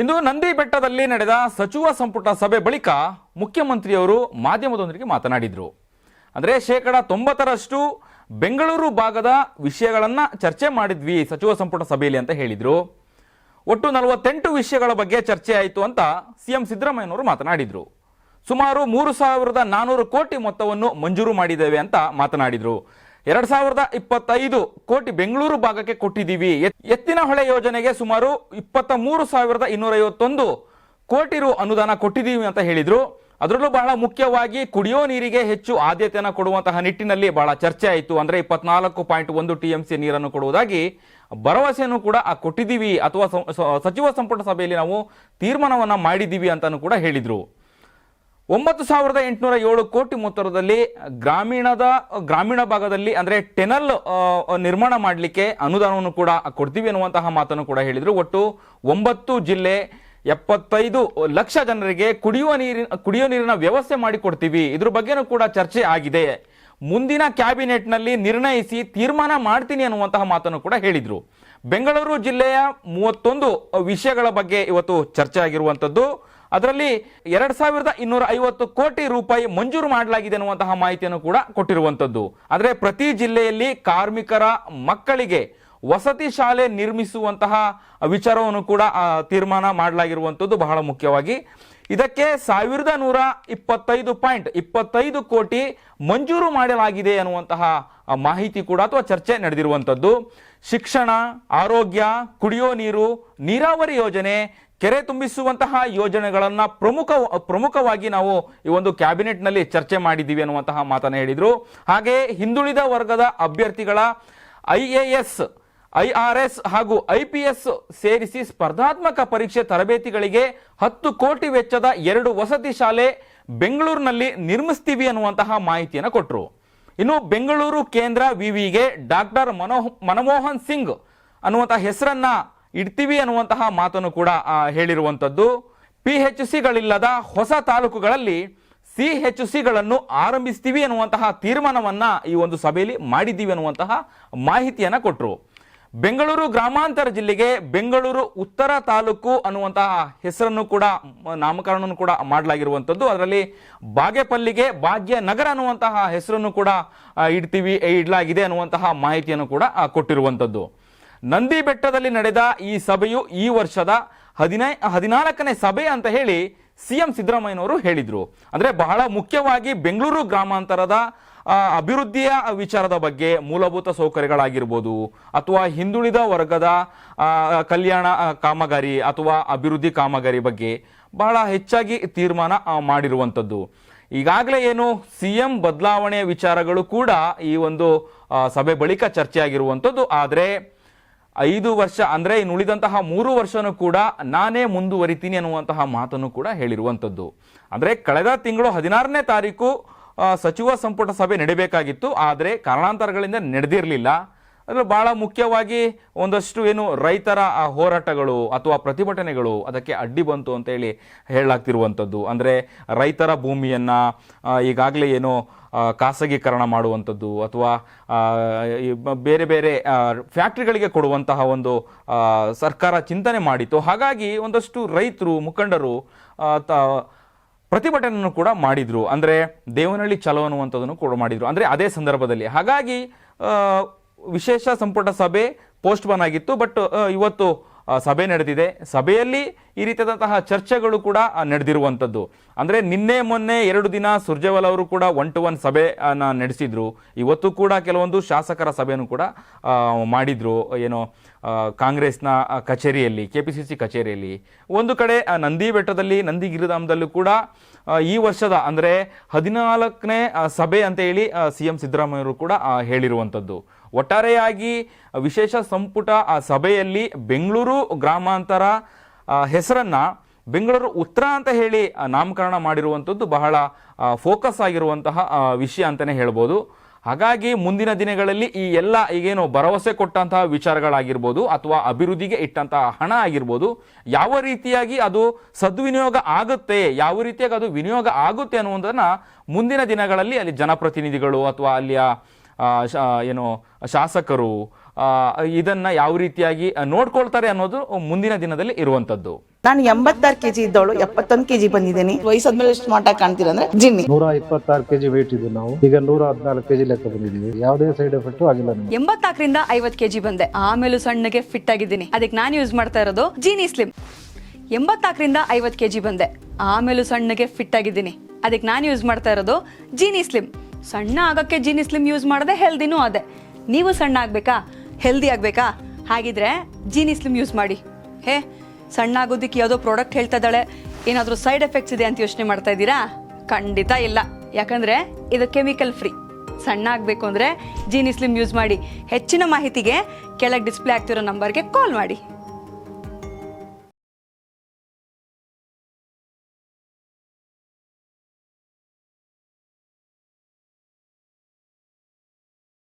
ಇಂದು ನಂದಿ ಬೆಟ್ಟದಲ್ಲಿ ನಡೆದ ಸಚಿವ ಸಂಪುಟ ಸಭೆ ಬಳಿಕ ಮುಖ್ಯಮಂತ್ರಿಯವರು ಮಾಧ್ಯಮದೊಂದಿಗೆ ಮಾತನಾಡಿದರು. ಅಂದರೆ 90% ಬೆಂಗಳೂರು ಭಾಗದ ವಿಷಯಗಳನ್ನು ಚರ್ಚೆ ಮಾಡಿದ್ವಿ ಸಚಿವ ಸಂಪುಟ ಸಭೆಯಲ್ಲಿ ಅಂತ ಹೇಳಿದರು. ಒಟ್ಟು 48 ವಿಷಯಗಳ ಬಗ್ಗೆ ಚರ್ಚೆ ಆಯಿತು ಅಂತ ಸಿಎಂ ಸಿದ್ದರಾಮಯ್ಯನವರು ಮಾತನಾಡಿದರು. ಸುಮಾರು 3,400 ಕೋಟಿ ಮೊತ್ತವನ್ನು ಮಂಜೂರು ಮಾಡಿದ್ದೇವೆ ಅಂತ ಮಾತನಾಡಿದರು. 2025 ಕೋಟಿ ಬೆಂಗಳೂರು ಭಾಗಕ್ಕೆ ಕೊಟ್ಟಿದ್ದೀವಿ. ಎತ್ತಿನಹೊಳೆ ಯೋಜನೆಗೆ ಸುಮಾರು 23,251 ಕೋಟಿ ರು ಅನುದಾನ ಕೊಟ್ಟಿದ್ದೀವಿ ಅಂತ ಹೇಳಿದರು. ಅದರಲ್ಲೂ ಬಹಳ ಮುಖ್ಯವಾಗಿ ಕುಡಿಯೋ ನೀರಿಗೆ ಹೆಚ್ಚು ಆದ್ಯತೆಯನ್ನು ಕೊಡುವಂತಹ ನಿಟ್ಟಿನಲ್ಲಿ ಬಹಳ ಚರ್ಚೆ ಆಯಿತು. ಅಂದರೆ 24.1 TMC ನೀರನ್ನು ಕೊಡುವುದಾಗಿ ಭರವಸೆಯನ್ನು ಕೂಡ ಕೊಟ್ಟಿದ್ದೀವಿ, ಅಥವಾ ಸಚಿವ ಸಂಪುಟ ಸಭೆಯಲ್ಲಿ ನಾವು ತೀರ್ಮಾನವನ್ನು ಮಾಡಿದ್ದೀವಿ ಅಂತಲೂ ಕೂಡ ಹೇಳಿದರು. 9,807 ಕೋಟಿ ಮೊತ್ತದಲ್ಲಿ ಗ್ರಾಮೀಣ ಭಾಗದಲ್ಲಿ ಅಂದರೆ ಟೆನಲ್ ನಿರ್ಮಾಣ ಮಾಡಲಿಕ್ಕೆ ಅನುದಾನವನ್ನು ಕೂಡ ಕೊಡ್ತೀವಿ ಅನ್ನುವಂತಹ ಮಾತನ್ನು ಕೂಡ ಹೇಳಿದರು. ಒಟ್ಟು 9 ಜಿಲ್ಲೆ 75 ಲಕ್ಷ ಜನರಿಗೆ ಕುಡಿಯೋ ನೀರಿನ ವ್ಯವಸ್ಥೆ ಮಾಡಿಕೊಡ್ತೀವಿ. ಇದ್ರ ಬಗ್ಗೆನೂ ಕೂಡ ಚರ್ಚೆ ಆಗಿದೆ. ಮುಂದಿನ ಕ್ಯಾಬಿನೆಟ್ನಲ್ಲಿ ನಿರ್ಣಯಿಸಿ ತೀರ್ಮಾನ ಮಾಡ್ತೀನಿ ಅನ್ನುವಂತಹ ಮಾತನ್ನು ಕೂಡ ಹೇಳಿದರು. ಬೆಂಗಳೂರು ಜಿಲ್ಲೆಯ 31 ವಿಷಯಗಳ ಬಗ್ಗೆ ಇವತ್ತು ಚರ್ಚೆ ಆಗಿರುವಂಥದ್ದು. ಅದರಲ್ಲಿ 2,250 ಕೋಟಿ ರೂಪಾಯಿ ಮಂಜೂರು ಮಾಡಲಾಗಿದೆ ಅನ್ನುವಂತಹ ಮಾಹಿತಿಯನ್ನು ಕೂಡ ಕೊಟ್ಟಿರುವಂಥದ್ದು. ಆದರೆ ಪ್ರತಿ ಜಿಲ್ಲೆಯಲ್ಲಿ ಕಾರ್ಮಿಕರ ಮಕ್ಕಳಿಗೆ ವಸತಿ ಶಾಲೆ ನಿರ್ಮಿಸುವಂತಹ ವಿಚಾರವನ್ನು ಕೂಡ ತೀರ್ಮಾನ ಮಾಡಲಾಗಿರುವಂಥದ್ದು ಬಹಳ ಮುಖ್ಯವಾಗಿ. ಇದಕ್ಕೆ 1,125.25 ಕೋಟಿ ಮಂಜೂರು ಮಾಡಲಾಗಿದೆ ಅನ್ನುವಂತಹ ಮಾಹಿತಿ ಕೂಡ ಅಥವಾ ಚರ್ಚೆ ನಡೆದಿರುವಂಥದ್ದು. ಶಿಕ್ಷಣ, ಆರೋಗ್ಯ, ಕುಡಿಯೋ ನೀರು, ನೀರಾವರಿ ಯೋಜನೆ, ಕೆರೆ ತುಂಬಿಸುವಂತಹ ಯೋಜನೆಗಳನ್ನು ಪ್ರಮುಖವಾಗಿ ನಾವು ಈ ಒಂದು ಕ್ಯಾಬಿನೆಟ್ನಲ್ಲಿ ಚರ್ಚೆ ಮಾಡಿದ್ದೀವಿ ಅನ್ನುವಂತಹ ಮಾತನ್ನು ಹೇಳಿದರು. ಹಾಗೆ ಹಿಂದುಳಿದ ವರ್ಗದ ಅಭ್ಯರ್ಥಿಗಳ IAS, IRS ಹಾಗೂ IPS ಸೇರಿಸಿ ಸ್ಪರ್ಧಾತ್ಮಕ ಪರೀಕ್ಷೆ ತರಬೇತಿಗಳಿಗೆ 10 ಕೋಟಿ ವೆಚ್ಚದ 2 ವಸತಿ ಶಾಲೆ ಬೆಂಗಳೂರಿನಲ್ಲಿ ನಿರ್ಮಿಸ್ತೀವಿ ಅನ್ನುವಂತಹ ಮಾಹಿತಿಯನ್ನು ಕೊಟ್ಟರು. ಇನ್ನು ಬೆಂಗಳೂರು ಕೇಂದ್ರ ವಿವಿಗೆ ಡಾಕ್ಟರ್ ಮನಮೋಹನ್ ಸಿಂಗ್ ಅನ್ನುವಂತಹ ಹೆಸರನ್ನ ಇಡ್ತೀವಿ ಅನ್ನುವಂತಹ ಮಾತನ್ನು ಕೂಡ ಹೇಳಿರುವಂಥದ್ದು. PHCಗಳಿಲ್ಲದ ಹೊಸ ತಾಲೂಕುಗಳಲ್ಲಿ CHCಗಳನ್ನು ಆರಂಭಿಸ್ತೀವಿ ಅನ್ನುವಂತಹ ತೀರ್ಮಾನವನ್ನ ಈ ಒಂದು ಸಭೆಯಲ್ಲಿ ಮಾಡಿದ್ದೀವಿ ಅನ್ನುವಂತಹ ಮಾಹಿತಿಯನ್ನು ಕೊಟ್ಟರು. ಬೆಂಗಳೂರು ಗ್ರಾಮಾಂತರ ಜಿಲ್ಲೆಗೆ ಬೆಂಗಳೂರು ಉತ್ತರ ತಾಲೂಕು ಅನ್ನುವಂತಹ ಹೆಸರನ್ನು ಕೂಡ ನಾಮಕರಣವನ್ನು ಕೂಡ ಮಾಡಲಾಗಿರುವಂಥದ್ದು. ಅದರಲ್ಲಿ ಬಾಗೇಪಲ್ಲಿಗೆ ಭಾಗ್ಯನಗರ ಅನ್ನುವಂತಹ ಹೆಸರನ್ನು ಕೂಡ ಇಡಲಾಗಿದೆ ಅನ್ನುವಂತಹ ಮಾಹಿತಿಯನ್ನು ಕೂಡ ಕೊಟ್ಟಿರುವಂಥದ್ದು. ನಂದಿ ಬೆಟ್ಟದಲ್ಲಿ ನಡೆದ ಈ ಸಭೆಯು ಈ ವರ್ಷದ 14ನೇ ಸಭೆ ಅಂತ ಹೇಳಿ ಸಿಎಂ ಸಿದ್ದರಾಮಯ್ಯನವರು ಹೇಳಿದರು. ಅಂದರೆ ಬಹಳ ಮುಖ್ಯವಾಗಿ ಬೆಂಗಳೂರು ಗ್ರಾಮಾಂತರದ ಅಭಿವೃದ್ಧಿಯ ವಿಚಾರದ ಬಗ್ಗೆ, ಮೂಲಭೂತ ಸೌಕರ್ಯಗಳಾಗಿರ್ಬೋದು ಅಥವಾ ಹಿಂದುಳಿದ ವರ್ಗದ ಕಲ್ಯಾಣ ಕಾಮಗಾರಿ ಅಥವಾ ಅಭಿವೃದ್ಧಿ ಕಾಮಗಾರಿ ಬಗ್ಗೆ ಬಹಳ ಹೆಚ್ಚಾಗಿ ತೀರ್ಮಾನ ಮಾಡಿರುವಂಥದ್ದು. ಈಗಾಗಲೇ ಏನು CM ಬದಲಾವಣೆಯ ವಿಚಾರಗಳು ಕೂಡ ಈ ಒಂದು ಸಭೆ ಬಳಿಕ ಚರ್ಚೆಯಾಗಿರುವಂಥದ್ದು. ಆದರೆ 5 ವರ್ಷ ಅಂದರೆ ಉಳಿದಂತಹ 3 ವರ್ಷನೂ ಕೂಡ ನಾನೇ ಮುಂದುವರಿತೀನಿ ಅನ್ನುವಂತಹ ಮಾತನ್ನು ಕೂಡ ಹೇಳಿರುವಂಥದ್ದು. ಅಂದರೆ ಕಳೆದ ತಿಂಗಳು 16ನೇ ತಾರೀಕು ಸಚಿವ ಸಂಪುಟ ಸಭೆ ನಡೆಯಬೇಕಾಗಿತ್ತು, ಆದರೆ ಕಾರಣಾಂತರಗಳಿಂದ ನಡೆದಿರಲಿಲ್ಲ. ಅದರಲ್ಲಿ ಬಹಳ ಮುಖ್ಯವಾಗಿ ಒಂದಷ್ಟು ರೈತರ ಹೋರಾಟಗಳು ಅಥವಾ ಪ್ರತಿಭಟನೆಗಳು ಅದಕ್ಕೆ ಅಡ್ಡಿ ಬಂತು ಅಂತ ಹೇಳಲಾಗ್ತಿರುವಂಥದ್ದು. ಅಂದರೆ ರೈತರ ಭೂಮಿಯನ್ನು ಈಗಾಗಲೇ ಖಾಸಗೀಕರಣ ಮಾಡುವಂಥದ್ದು ಅಥವಾ ಬೇರೆ ಬೇರೆ ಫ್ಯಾಕ್ಟ್ರಿಗಳಿಗೆ ಕೊಡುವಂತಹ ಒಂದು ಸರ್ಕಾರ ಚಿಂತನೆ ಮಾಡಿತ್ತು. ಹಾಗಾಗಿ ಒಂದಷ್ಟು ರೈತರು ಮುಖಂಡರು ಪ್ರತಿಭಟನೆಯನ್ನು ಕೂಡ ಮಾಡಿದ್ರು. ಅಂದರೆ ದೇವನಹಳ್ಳಿ ಚಲೋ ಅನ್ನುವಂಥದ್ದನ್ನು ಕೂಡ ಮಾಡಿದ್ರು ಅಂದರೆ ಅದೇ ಸಂದರ್ಭದಲ್ಲಿ. ಹಾಗಾಗಿ ವಿಶೇಷ ಸಂಪುಟ ಸಭೆ ಪೋಸ್ಟ್ಪೋನ್ ಆಗಿತ್ತು. ಬಟ್ ಇವತ್ತು ಸಭೆ ನಡೆದಿದೆ. ಸಭೆಯಲ್ಲಿ ಈ ರೀತಿಯಾದಂತಹ ಚರ್ಚೆಗಳು ಕೂಡ ನಡೆದಿರುವಂಥದ್ದು. ಅಂದರೆ ನಿನ್ನೆ ಮೊನ್ನೆ 2 ದಿನ ಸುರ್ಜೇವಾಲಾ ಅವರು ಕೂಡ 1-to-1 ಸಭೆಯನ್ನು ನಡೆಸಿದ್ರು. ಇವತ್ತು ಕೂಡ ಕೆಲವೊಂದು ಶಾಸಕರ ಸಭೆಯನ್ನು ಕೂಡ ಮಾಡಿದ್ರು. ಕಾಂಗ್ರೆಸ್ನ ಕಚೇರಿಯಲ್ಲಿ, KPCC ಕಚೇರಿಯಲ್ಲಿ. ಒಂದು ಕಡೆ ನಂದಿ ಬೆಟ್ಟದಲ್ಲಿ, ನಂದಿ ಗಿರಿಧಾಮದಲ್ಲೂ ಕೂಡ ಈ ವರ್ಷದ ಅಂದರೆ 14ನೇ ಸಭೆ ಅಂತ ಹೇಳಿ CM ಸಿದ್ದರಾಮಯ್ಯವರು ಕೂಡ ಹೇಳಿರುವಂಥದ್ದು. ಒಟ್ಟಾರೆಯಾಗಿ ವಿಶೇಷ ಸಂಪುಟ ಸಭೆಯಲ್ಲಿ ಬೆಂಗಳೂರು ಗ್ರಾಮಾಂತರ ಹೆಸರನ್ನ ಬೆಂಗಳೂರು ಉತ್ತರ ಅಂತ ಹೇಳಿ ನಾಮಕರಣ ಮಾಡಿರುವಂಥದ್ದು ಬಹಳ ಫೋಕಸ್ ಆಗಿರುವಂತಹ ವಿಷಯ ಅಂತಲೇ ಹೇಳ್ಬೋದು. ಹಾಗಾಗಿ ಮುಂದಿನ ದಿನಗಳಲ್ಲಿ ಈ ಎಲ್ಲ ಈಗೇನು ಭರವಸೆ ಕೊಟ್ಟಂತಹ ವಿಚಾರಗಳಾಗಿರ್ಬೋದು ಅಥವಾ ಅಭಿವೃದ್ಧಿಗೆ ಇಟ್ಟಂತಹ ಹಣ ಆಗಿರ್ಬೋದು, ಯಾವ ರೀತಿಯಾಗಿ ಅದು ಸದ್ವಿನಿಯೋಗ ಆಗುತ್ತೆ, ಯಾವ ರೀತಿಯಾಗಿ ಅದು ವಿನಿಯೋಗ ಆಗುತ್ತೆ ಅನ್ನುವುದನ್ನು ಮುಂದಿನ ದಿನಗಳಲ್ಲಿ ಅಲ್ಲಿ ಜನಪ್ರತಿನಿಧಿಗಳು ಅಥವಾ ಅಲ್ಲಿಯ ಶಾಸಕರು ಇದನ್ನ ಯಾವ ರೀತಿಯಾಗಿ ನೋಡ್ಕೊಳ್ತಾರೆ ಅನ್ನೋದು ಮುಂದಿನ ದಿನದಲ್ಲಿ ಇರುವಂತದ್ದು. ನಾನು 86 kg ಇದ್ದವಳು 71 kg ಬಂದಿದ್ದೀನಿ. ವಯಸ್ಸಾದ್ಮೇಲೆ ಸ್ಮಾರ್ಟ್ ಆಗಿ ಕಾಣ್ತೀರಾ ಅಂದ್ರೆ ಜಿನ್ನಿ. 126 kg ವೇಟ್ ಇದ್ದು ನಾವು ಈಗ 114 kg ಲೆಕ್ಕ ಬಂದಿದ್ದೀವಿ. ಯಾವುದೇ ಸೈಡ್ ಎಫೆಕ್ಟ್ ಆಗಿಲ್ಲ. 84ರಿಂದ 50 kg ಬಂದೆ, ಆಮೇಲೆ ಸಣ್ಣಗೆ ಫಿಟ್ ಆಗಿದ್ದೀನಿ. ಅದಕ್ಕೆ ನಾನು ಯೂಸ್ ಮಾಡ್ತಾ ಇರೋದು ಜೀನಿ ಸ್ಲಿಮ್. 84ರಿಂದ 50 kg ಬಂದೆ, ಆಮೇಲೆ ಸಣ್ಣಗೆ ಫಿಟ್ ಆಗಿದ್ದೀನಿ. ಅದಕ್ಕೆ ನಾನು ಯೂಸ್ ಮಾಡ್ತಾ ಇರೋದು ಜೀನಿ ಸ್ಲಿಮ್. ಸಣ್ಣ ಆಗಕ್ಕೆ ಜೀನಿ ಸ್ಲಿಮ್ ಯೂಸ್ ಮಾಡದೆ ಹೆಲ್ದಿನೂ ಅದೇ. ನೀವು ಸಣ್ಣ ಆಗ್ಬೇಕಾ, ಹೆಲ್ದಿ ಆಗ್ಬೇಕಾ? ಹಾಗಿದ್ರೆ ಜೀನಿ ಸ್ಲಿಮ್ ಯೂಸ್ ಮಾಡಿ. ಸಣ್ಣ ಆಗೋದಕ್ಕೆ ಯಾವುದೋ ಪ್ರಾಡಕ್ಟ್ ಹೇಳ್ತಾ ಇದ್ದಾಳೆ, ಏನಾದರೂ ಸೈಡ್ ಎಫೆಕ್ಟ್ಸ್ ಇದೆ ಅಂತ ಯೋಚನೆ ಮಾಡ್ತಾ ಇದ್ದೀರಾ? ಖಂಡಿತ ಇಲ್ಲ, ಯಾಕಂದ್ರೆ ಇದು ಕೆಮಿಕಲ್ ಫ್ರೀ. ಸಣ್ಣ ಆಗಬೇಕು ಅಂದರೆ ಜೀನಿ ಸ್ಲಿಮ್ ಯೂಸ್ ಮಾಡಿ. ಹೆಚ್ಚಿನ ಮಾಹಿತಿಗೆ ಕೆಳಗೆ ಡಿಸ್ಪ್ಲೇ ಆಗ್ತಿರೋ ನಂಬರ್ಗೆ ಕಾಲ್ ಮಾಡಿ.